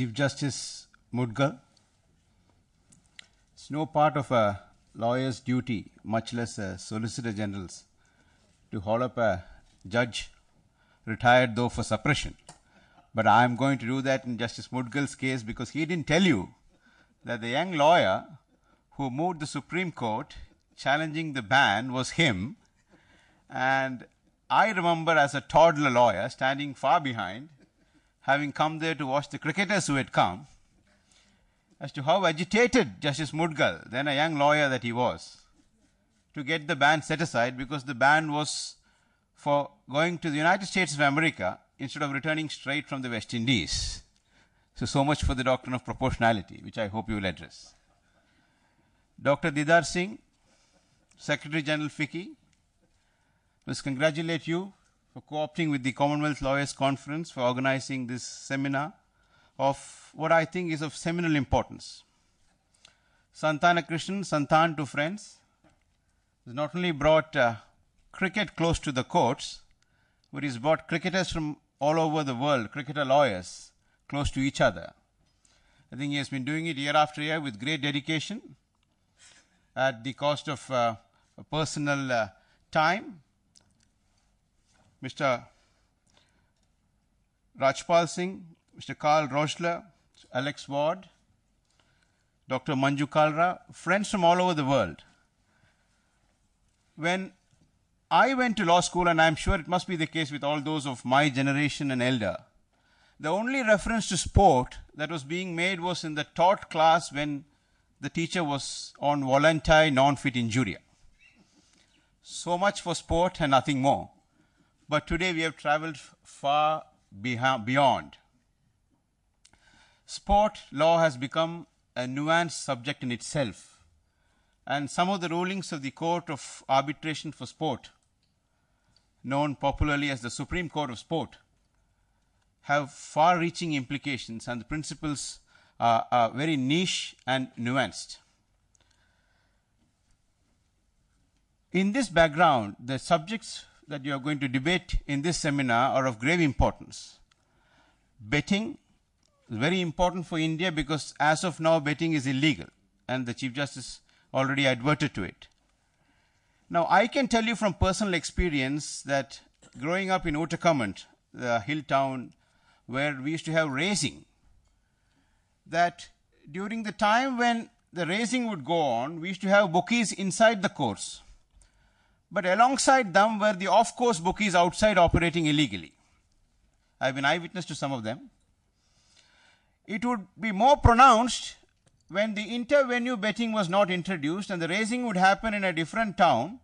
Chief Justice Mudgal. It's no part of a lawyer's duty, much less a Solicitor General's, to haul up a judge, retired though for suppression. But I am going to do that in Justice Mudgal's case because he didn't tell you that the young lawyer who moved the Supreme Court challenging the ban was him. And I remember as a toddler lawyer standing far behind, having come there to watch the cricketers who had come, as to how agitated Justice Mudgal, then a young lawyer that he was, to get the ban set aside because the ban was for going to the United States of America instead of returning straight from the West Indies. So much for the doctrine of proportionality, which I hope you will address. Dr. Didar Singh, Secretary General FICCI, must congratulate you for co-opting with the Commonwealth Lawyers Conference for organizing this seminar of what I think is of seminal importance. Santana Krishnan, Santan to Friends, has not only brought cricket close to the courts, but he's brought cricketers from all over the world, cricketer lawyers, close to each other. I think he has been doing it year after year with great dedication at the cost of personal time. Mr. Rajpal Singh, Mr. Carl Rochler, Alex Ward, Dr. Manju Kalra, friends from all over the world. When I went to law school, and I'm sure it must be the case with all those of my generation and elder, the only reference to sport that was being made was in the taught class when the teacher was on voluntary non-fit injuria. So much for sport and nothing more. But today we have traveled far beyond. Sport law has become a nuanced subject in itself. And some of the rulings of the Court of Arbitration for Sport, known popularly as the Supreme Court of Sport, have far-reaching implications, and the principles are very niche and nuanced. In this background, the subjects that you are going to debate in this seminar are of grave importance. Betting is very important for India because as of now betting is illegal, and the Chief Justice already adverted to it. Now I can tell you from personal experience that growing up in Ootacamund, the hill town where we used to have racing, that during the time when the racing would go on, we used to have bookies inside the course. But alongside them were the off-course bookies outside operating illegally. I've been eyewitness to some of them. It would be more pronounced when the inter-venue betting was not introduced and the racing would happen in a different town.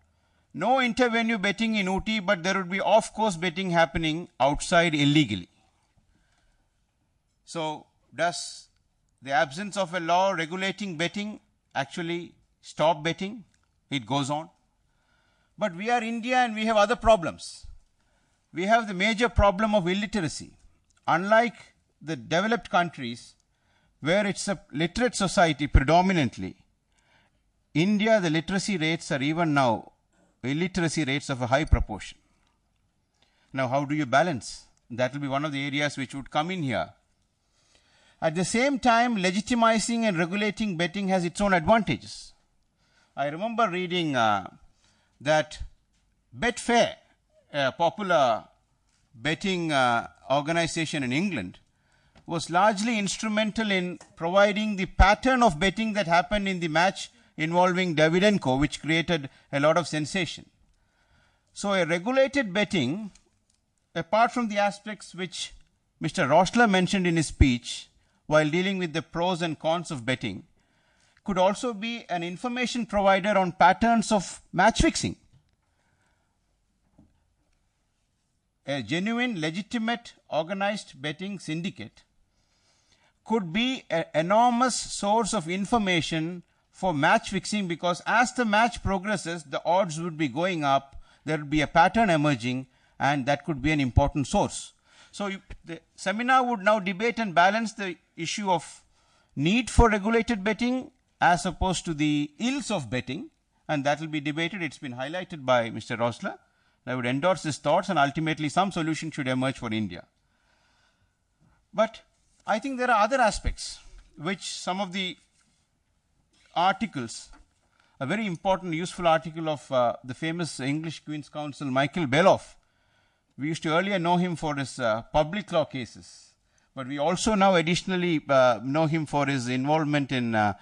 No inter-venue betting in Ooty, but there would be off-course betting happening outside illegally. So does the absence of a law regulating betting actually stop betting? It goes on. But we are India and we have other problems. We have the major problem of illiteracy. Unlike the developed countries where it's a literate society predominantly, India, the literacy rates are even now illiteracy rates of a high proportion. Now how do you balance? That will be one of the areas which would come in here. At the same time, legitimizing and regulating betting has its own advantages. I remember reading that Betfair, a popular betting organization in England, was largely instrumental in providing the pattern of betting that happened in the match involving Davydenko, which created a lot of sensation. So a regulated betting, apart from the aspects which Mr. Rochler mentioned in his speech while dealing with the pros and cons of betting, could also be an information provider on patterns of match fixing. A genuine, legitimate, organized betting syndicate could be an enormous source of information for match fixing because as the match progresses, the odds would be going up, there would be a pattern emerging, and that could be an important source. So the seminar would now debate and balance the issue of need for regulated betting as opposed to the ills of betting, and that will be debated. It's been highlighted by Mr. Rochler. I would endorse his thoughts, and ultimately some solution should emerge for India. But I think there are other aspects which some of the articles, a very important, useful article of the famous English Queen's Counsel Michael Beloff. We used to earlier know him for his public law cases, but we also now additionally know him for his involvement in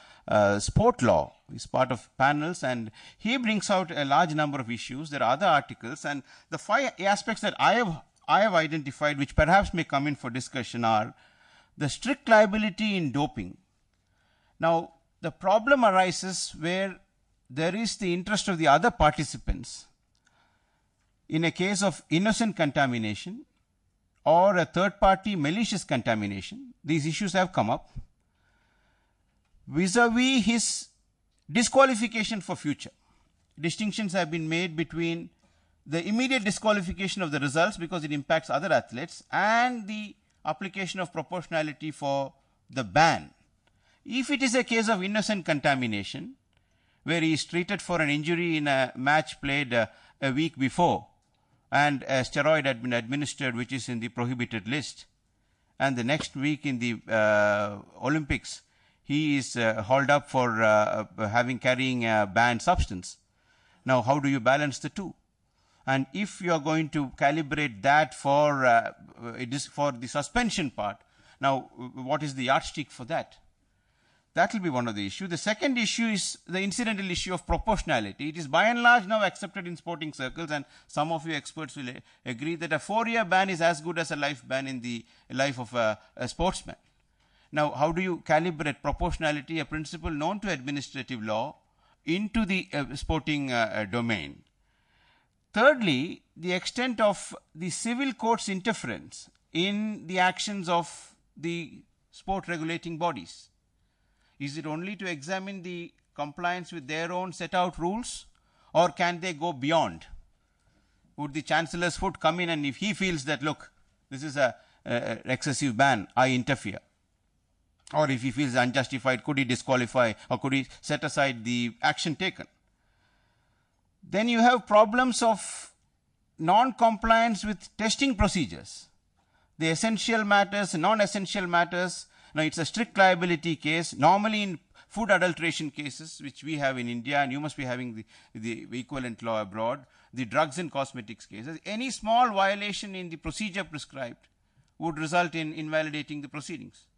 sport law. He's part of panels, and he brings out a large number of issues. There are other articles, and the 5 aspects that I have identified, which perhaps may come in for discussion, are the strict liability in doping. Now, the problem arises where there is the interest of the other participants in a case of innocent contamination or a third-party malicious contamination. These issues have come up vis-a-vis his disqualification for future. Distinctions have been made between the immediate disqualification of the results because it impacts other athletes and the application of proportionality for the ban. If it is a case of innocent contamination, where he is treated for an injury in a match played a week before, and a steroid had been administered which is in the prohibited list, and the next week in the Olympics he is hauled up for carrying a banned substance. Now, how do you balance the two? And if you are going to calibrate that for the suspension part, now what is the yardstick for that? That will be one of the issues. The second issue is the incidental issue of proportionality. It is by and large now accepted in sporting circles, and some of you experts will agree that a 4-year ban is as good as a life ban in the life of a sportsman. Now, how do you calibrate proportionality, a principle known to administrative law, into the sporting domain? Thirdly, the extent of the civil court's interference in the actions of the sport regulating bodies. Is it only to examine the compliance with their own set out rules, or can they go beyond? Would the Chancellor's foot come in, and if he feels that, look, this is a excessive ban, I interfere? Or if he feels unjustified, could he disqualify, or could he set aside the action taken? Then you have problems of non-compliance with testing procedures. The essential matters, non-essential matters. Now, it's a strict liability case. Normally in food adulteration cases, which we have in India, and you must be having the equivalent law abroad, the drugs and cosmetics cases, any small violation in the procedure prescribed would result in invalidating the proceedings.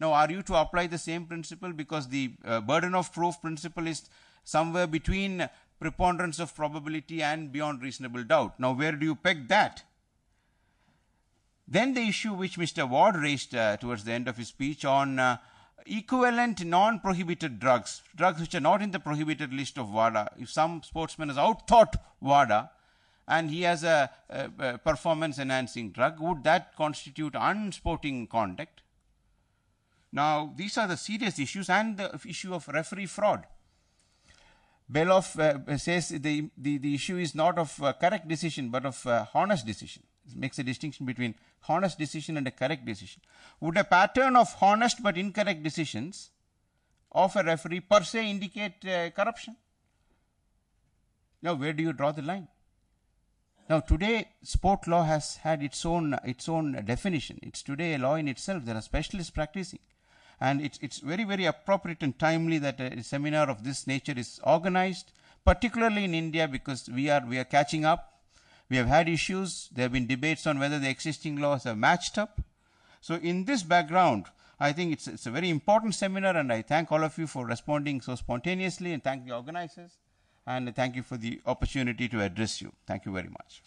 Now, are you to apply the same principle? Because the burden of proof principle is somewhere between preponderance of probability and beyond reasonable doubt. Now, where do you peg that? Then the issue which Mr. Ward raised towards the end of his speech on equivalent non-prohibited drugs, drugs which are not in the prohibited list of WADA. If some sportsman has outthought WADA and he has a performance-enhancing drug, would that constitute unsporting conduct? Now, these are the serious issues, and the issue of referee fraud. Beloff says the issue is not of correct decision, but of honest decision. It makes a distinction between honest decision and a correct decision. Would a pattern of honest but incorrect decisions of a referee per se indicate corruption? Now, where do you draw the line? Now, today, sport law has had its own definition. It's today a law in itself. There are specialists practicing. And it's very, very appropriate and timely that a seminar of this nature is organized, particularly in India, because we are catching up. We have had issues. There have been debates on whether the existing laws are matched up. So in this background, I think it's a very important seminar, and I thank all of you for responding so spontaneously, and thank the organizers, and thank you for the opportunity to address you. Thank you very much.